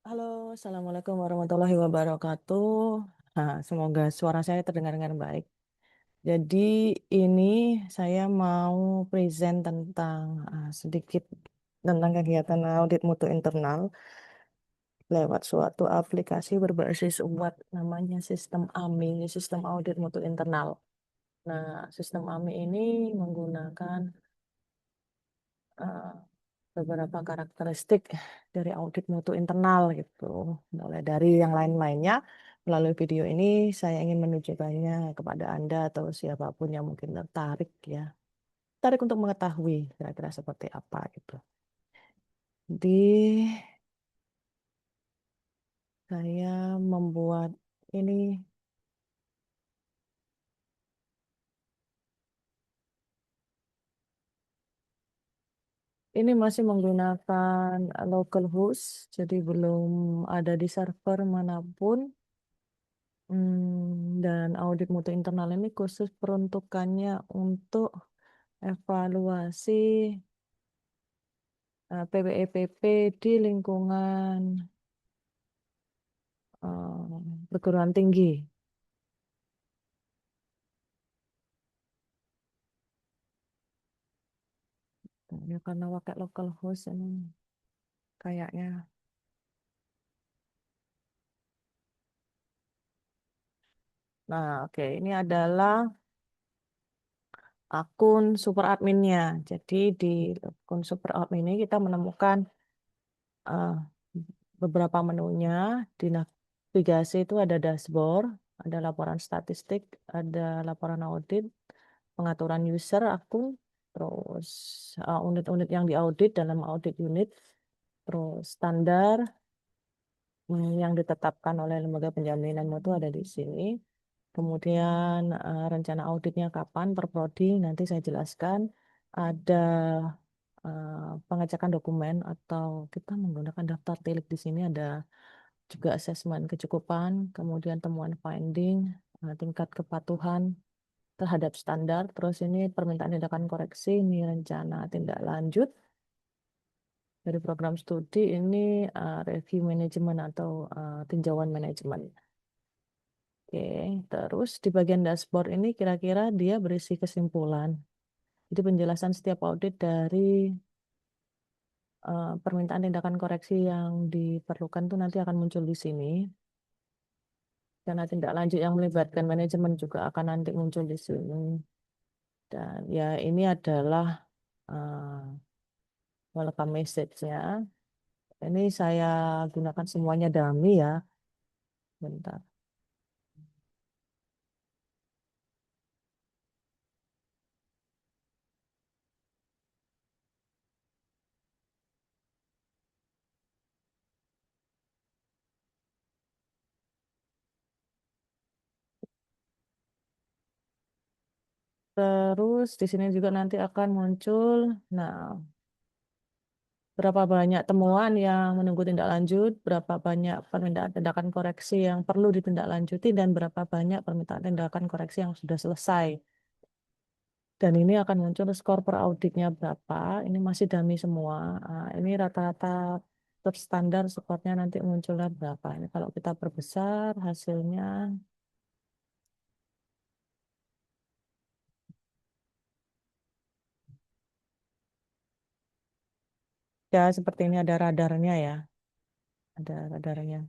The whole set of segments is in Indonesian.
Halo, Assalamualaikum warahmatullahi wabarakatuh. Semoga suara saya terdengar dengan baik. Jadi ini saya mau present tentang sedikit tentang kegiatan audit mutu internal lewat suatu aplikasi berbasis web namanya sistem AMI, sistem audit mutu internal. Nah, sistem AMI ini menggunakan eh, beberapa karakteristik dari audit mutu internal gitu. Mulai dari yang lain-lainnya, melalui video ini saya ingin menunjukkannya kepada Anda atau siapapun yang mungkin tertarik ya. Tertarik untuk mengetahui kira-kira seperti apa gitu. Di saya membuat ini ini masih menggunakan local host, jadi belum ada di server manapun. Dan audit mutu internal ini khusus peruntukannya untuk evaluasi PPEPP di lingkungan perguruan tinggi. Ya, karena pakai local host ini kayaknya. Nah, oke, ini adalah akun super adminnya. Jadi di akun super admin ini kita menemukan eh, beberapa menunya. Di navigasi itu ada dashboard, ada laporan statistik, ada laporan audit, pengaturan user akun, terus unit-unit yang diaudit dalam audit unit, terus standar yang ditetapkan oleh lembaga penjaminan mutu ada di sini. Kemudian rencana auditnya kapan per prodi nanti saya jelaskan. Ada pengecekan dokumen atau kita menggunakan daftar tilik di sini ada juga asesmen kecukupan, kemudian temuan finding, tingkat kepatuhan terhadap standar. Terus ini permintaan tindakan koreksi, ini rencana tindak lanjut dari program studi, ini review manajemen atau tinjauan manajemen. Oke, terus di bagian dashboard ini kira-kira dia berisi kesimpulan. Jadi penjelasan setiap audit dari permintaan tindakan koreksi yang diperlukan itu nanti akan muncul di sini. Karena tindak lanjut yang melibatkan manajemen juga akan nanti muncul di sini. Dan ya ini adalah welcome message-nya. Ini saya gunakan semuanya dummy ya. Bentar. Terus di sini juga nanti akan muncul, nah, berapa banyak temuan yang menunggu tindak lanjut, berapa banyak permintaan tindakan koreksi yang perlu ditindaklanjuti, dan berapa banyak permintaan tindakan koreksi yang sudah selesai. Dan ini akan muncul skor per auditnya berapa. Ini masih dummy semua. Ini rata-rata terstandar skornya nanti munculnya berapa. Ini kalau kita perbesar hasilnya ya seperti ini ada radarnya ya. Ada radarnya.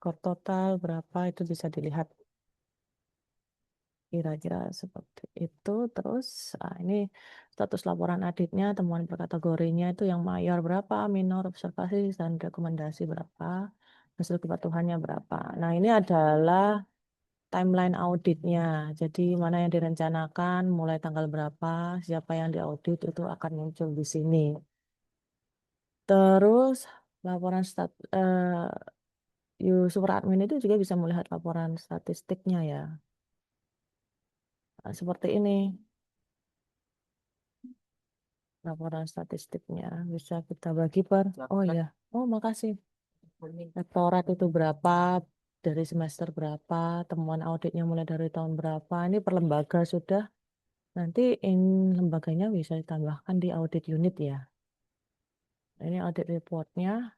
Skor total berapa itu bisa dilihat. Kira-kira seperti itu. Terus ini status laporan auditnya, temuan per kategorinya itu yang mayor berapa, minor observasi dan rekomendasi berapa, hasil kepatuhannya berapa. Nah ini adalah timeline auditnya. Jadi mana yang direncanakan, mulai tanggal berapa, siapa yang diaudit itu akan muncul di sini. Terus laporan super admin itu juga bisa melihat laporan statistiknya ya. Seperti ini. Laporan statistiknya bisa kita bagi per. Oh ya, oh makasih. Rektorat itu berapa, dari semester berapa, temuan auditnya mulai dari tahun berapa. Ini per lembaga sudah. Nanti lembaganya bisa ditambahkan di audit unit ya. Ini audit reportnya.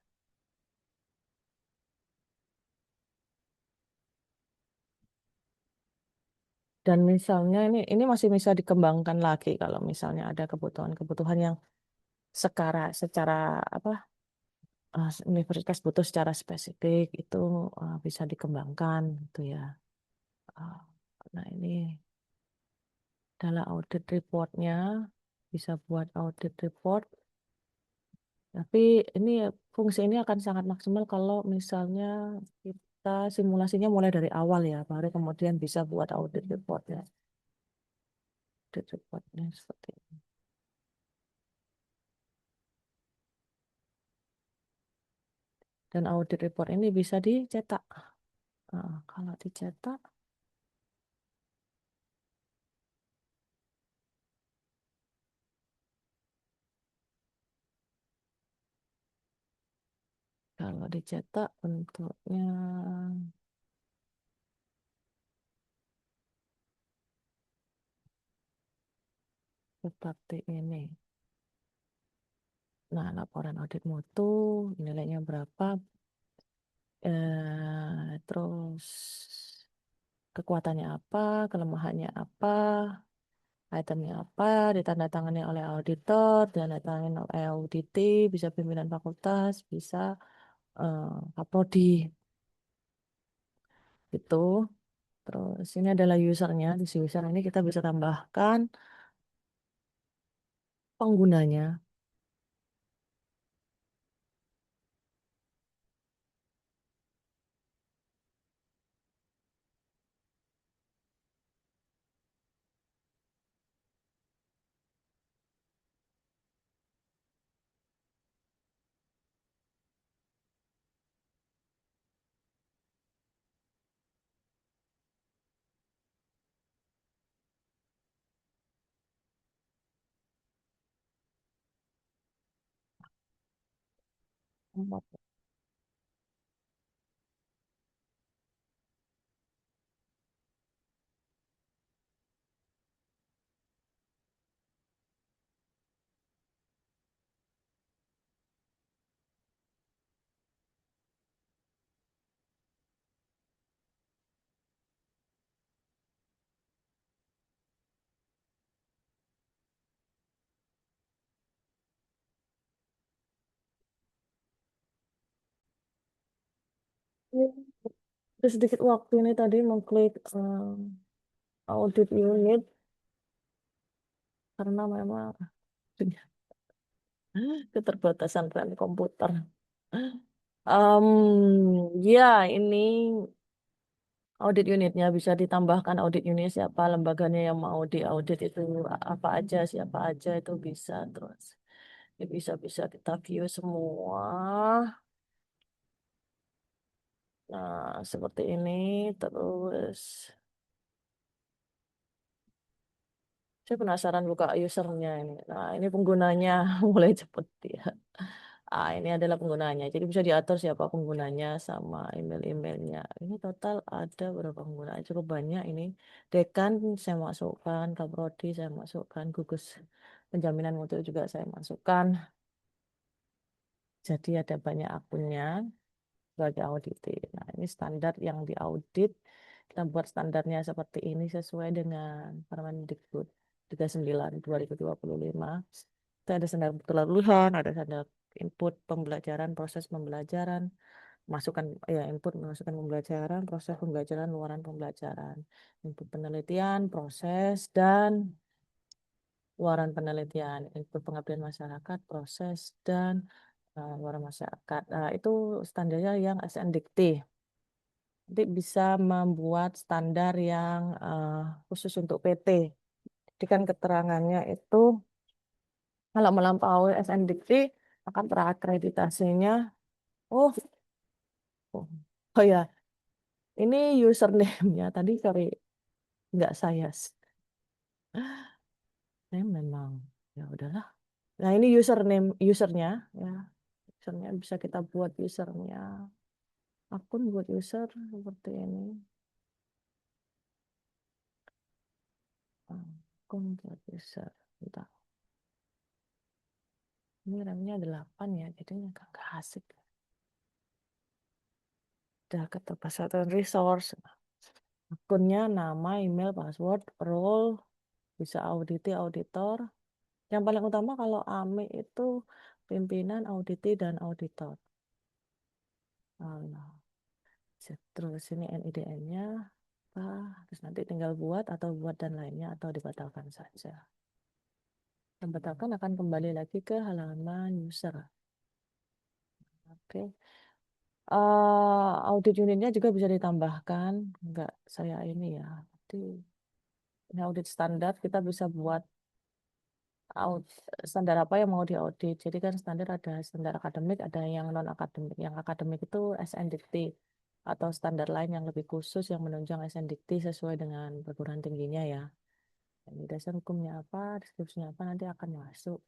Dan misalnya ini masih bisa dikembangkan lagi kalau misalnya ada kebutuhan-kebutuhan yang secara apa universitas butuh secara spesifik itu bisa dikembangkan gitu ya. Ah, nah ini adalah audit reportnya, bisa buat audit report. Tapi ini fungsi ini akan sangat maksimal kalau misalnya kita simulasinya mulai dari awal ya, baru kemudian bisa buat audit reportnya. Audit reportnya seperti ini. Dan audit report ini bisa dicetak. Kalau dicetak, kalau dicetak bentuknya seperti ini. Nah, laporan audit mutu, nilainya berapa, terus kekuatannya apa, kelemahannya apa, itemnya apa, ditandatangani oleh auditor, ditandatangani oleh auditi, bisa pimpinan fakultas, bisa kaprodi, gitu. Terus ini adalah usernya, di si user ini kita bisa tambahkan penggunanya. Ada sedikit waktu ini tadi mengklik audit unit karena memang keterbatasan RAM komputer. Ya, ini audit unitnya bisa ditambahkan audit unit siapa lembaganya yang mau diaudit itu apa aja siapa aja itu bisa terus ini bisa kita view semua. Nah, seperti ini terus saya penasaran buka usernya ini. Nah, ini penggunanya mulai cepet ya. Ini adalah penggunanya. Jadi bisa diatur siapa penggunanya sama email-emailnya. Ini total ada berapa pengguna? Cukup banyak ini. Dekan saya masukkan, Kaprodi saya masukkan, gugus penjaminan mutu juga saya masukkan. Jadi ada banyak akunnya sebagai audit. Nah, ini standar yang diaudit. Kita buat standarnya seperti ini sesuai dengan Permendikbud 39 2025. Itu ada standar kelulusan, ada standar input pembelajaran, proses pembelajaran, masukkan ya input masukkan pembelajaran, proses pembelajaran, luaran pembelajaran, input penelitian, proses dan luaran penelitian, input pengabdian masyarakat, proses dan luaran masyarakat. Itu standarnya yang SNDikti. Nanti bisa membuat standar yang khusus untuk PT. Jadi kan keterangannya itu kalau melampaui SNDikti akan terakreditasinya. Oh, oh, oh ya, ini username-nya tadi sorry nggak saya. Saya memang ya udahlah. Nah ini username usernya ya. Usernya bisa kita buat usernya. Akun buat user seperti ini. Akun buat user. Bentar. Ini RAM-nya 8 ya, jadi nggak asik. Udah keterbatasan resource. akunnya, nama, email, password, role, bisa auditi, auditor. Yang paling utama kalau AMI itu pimpinan, auditi, dan auditor. Nah, terus ini NIDN-nya, terus nanti tinggal buat atau buat dan lainnya atau dibatalkan saja. Membatalkan akan kembali lagi ke halaman user. Oke. Audit unitnya juga bisa ditambahkan. Enggak, saya ini ya. Nanti ini audit standar, kita bisa buat standar apa yang mau diaudit. Jadi kan standar ada standar akademik, ada yang non akademik. Yang akademik itu SNDT atau standar lain yang lebih khusus yang menunjang SNDT sesuai dengan perguruan tingginya ya. Ini dasar hukumnya apa, deskripsinya apa nanti akan masuk.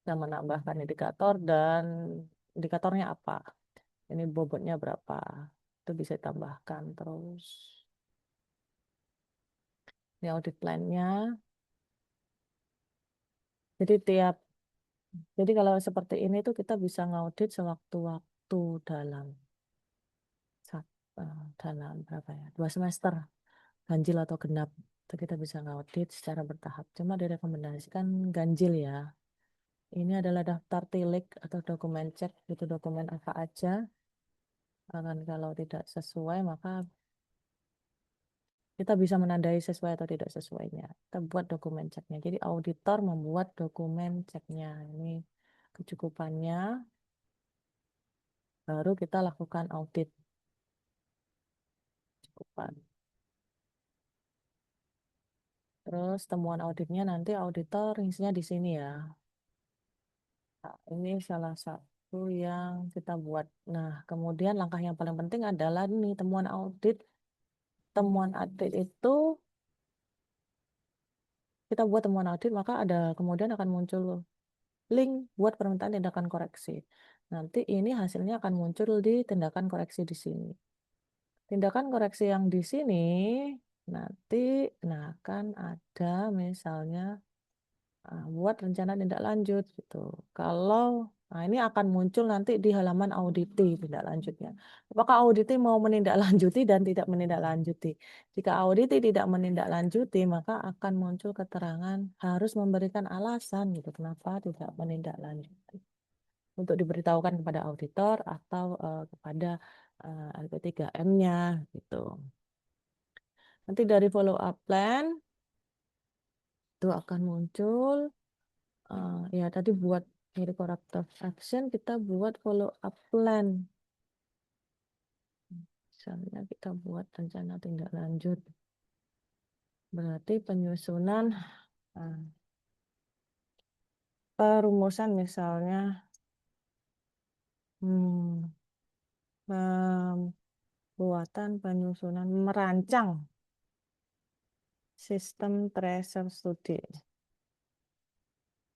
Kita menambahkan indikator dan indikatornya apa. Ini bobotnya berapa. Itu bisa ditambahkan terus. Ini audit plan-nya. Jadi jadi kalau seperti ini tuh kita bisa ngaudit sewaktu-waktu dalam dalam berapa ya? 2 semester ganjil atau genap. Itu kita bisa ngaudit secara bertahap. Cuma direkomendasikan ganjil ya. Ini adalah daftar tilik atau dokumen cek. Itu dokumen apa aja. Dan kalau tidak sesuai maka kita bisa menandai sesuai atau tidak sesuainya. Kita buat dokumen ceknya. Jadi auditor membuat dokumen ceknya. Ini kecukupannya. Baru kita lakukan audit kecukupan. Terus temuan auditnya nanti auditor isinya di sini ya. Nah, ini salah satu yang kita buat. Nah, kemudian langkah yang paling penting adalah ini temuan audit. Temuan audit itu kita buat temuan audit maka ada kemudian akan muncul link buat permintaan tindakan koreksi. Nanti ini hasilnya akan muncul di tindakan koreksi di sini. Tindakan koreksi yang di sini nanti akan ada misalnya buat rencana tindak lanjut gitu. Kalau ini akan muncul nanti di halaman auditi tindak lanjutnya. Apakah auditi mau menindaklanjuti dan tidak menindaklanjuti? Jika auditi tidak menindaklanjuti, maka akan muncul keterangan harus memberikan alasan gitu kenapa tidak menindaklanjuti. Untuk diberitahukan kepada auditor atau kepada LP3M-nya gitu. Nanti dari follow up plan itu akan muncul ya tadi buat dari corrective action kita buat follow up plan. Misalnya kita buat rencana tindak lanjut. Berarti penyusunan perumusan misalnya pembuatan penyusunan merancang sistem tracer studi.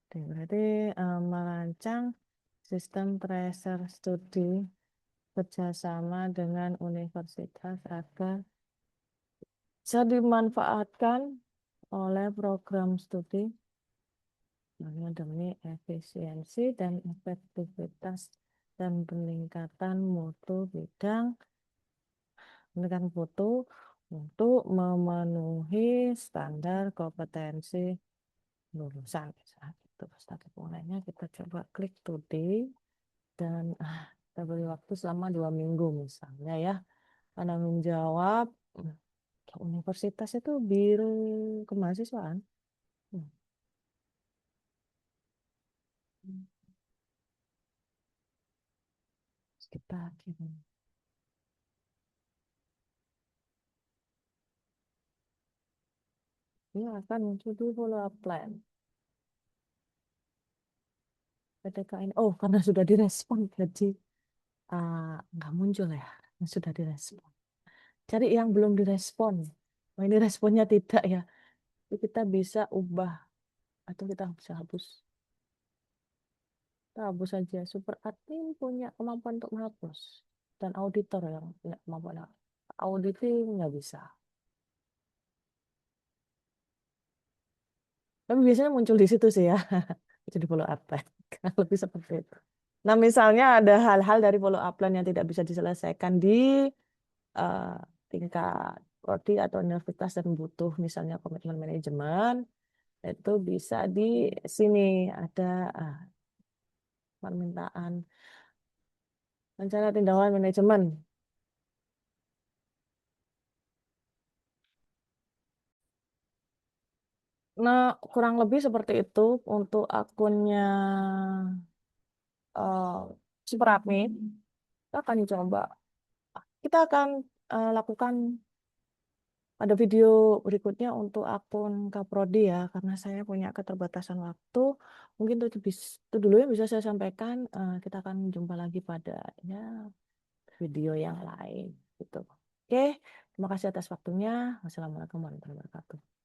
Berarti merancang sistem tracer studi kerjasama dengan universitas agar bisa dimanfaatkan oleh program studi demi efisiensi dan efektivitas dan peningkatan mutu bidang pendidikan mutu untuk memenuhi standar kompetensi lulusan. Itu status mulainya kita coba klik today dan kita beri waktu selama 2 minggu misalnya ya. Karena menjawab universitas itu biru kemahasiswaan. Kita kirim. Ini akan muncul dulu follow up plan. PTKN. Oh, karena sudah direspon jadi nggak muncul ya. Sudah direspon. Cari yang belum direspon. Oh, ini responnya tidak ya. Jadi kita bisa ubah atau kita bisa hapus. Kita hapus saja. Super admin punya kemampuan untuk menghapus dan auditor yang punya kemampuan auditing nggak bisa. Tapi biasanya muncul di situ sih ya. Jadi follow up. Lebih seperti itu. Nah, misalnya ada hal-hal dari follow up plan yang tidak bisa diselesaikan di eh, tingkat prodi atau universitas dan butuh misalnya komitmen manajemen, itu bisa di sini ada ah, permintaan rencana tindakan manajemen. Nah, kurang lebih seperti itu untuk akunnya eh Superadmin. Kita akan coba, kita akan lakukan pada video berikutnya untuk akun Kaprodi ya, karena saya punya keterbatasan waktu. Mungkin itu dulu yang bisa saya sampaikan. Kita akan jumpa lagi pada ya, video yang lain gitu. Oke, terima kasih atas waktunya. Wassalamualaikum warahmatullahi wabarakatuh.